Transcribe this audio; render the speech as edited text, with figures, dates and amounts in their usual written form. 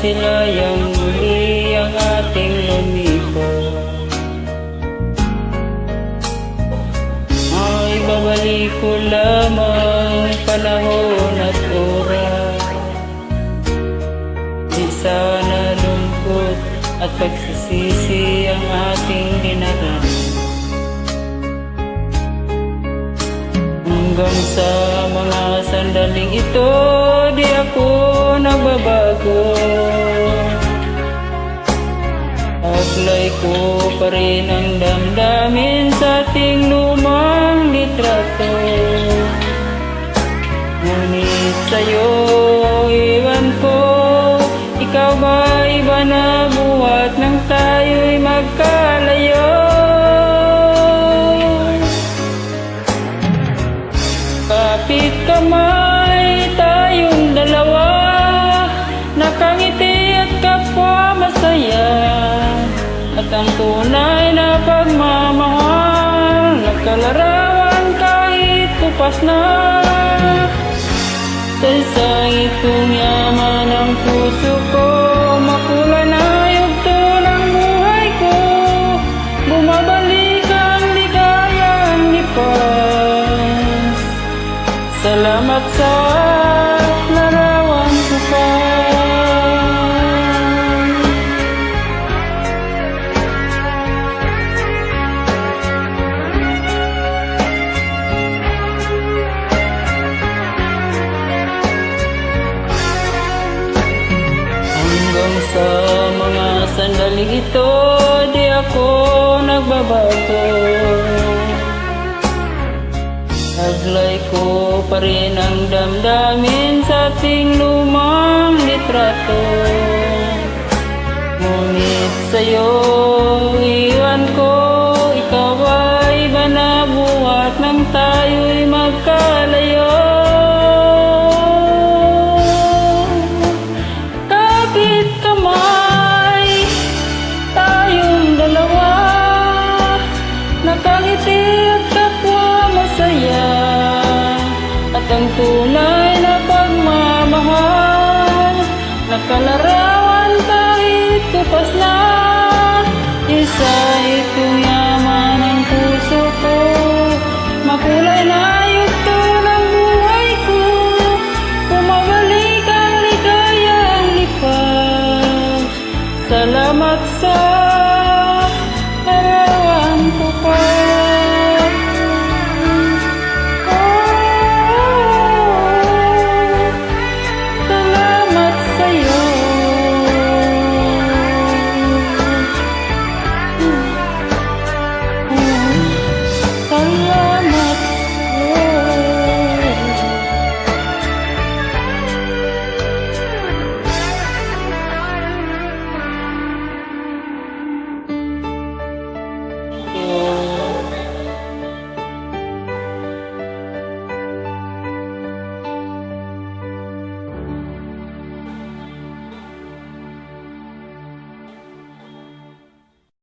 masilayang muli ang ating lumipat. Ay babalik ko lamang panahon at oras, di sana lungkot at pagsisisi ang ating dinaraan. Hanggang sa mga sandaling ito, di ako nagbabago. Taglay ko pa rin ang damdamin sa ating lumang litrato. Ngunit sa'yo iwan ko, ikaw ba iba na buhat nang tayo'y magkalayo? Kapit kamay tayong dalawa, nakangiti at kapwa masaya, at ang tunay na pagmamahal, nagkalarawan kahit tupas na. Sa isang itong yaman ng puso ko, makulay na yugto ng buhay ko, bumabalik ang ligayang lipas. Salamat sa larawan ko pa. Hanggang sa mga sandaling ito, di ako nagbabago. Taglay ko pa rin ang damdamin sa ating lumang litrato. Ngunit sa'yo iwan ko, ikaw ay iba na buhat nang tayo'y magkalayo. Kapit kamay tayong dalawa, nakangiti at kapwa masaya, at ang tunay na pagmamahal, nakalarawan kahit tupas na. Isa itong yaman ng puso ko, makulay na yugto ng buhay ko, bumabalik ang ligayang lipas. Salamat sa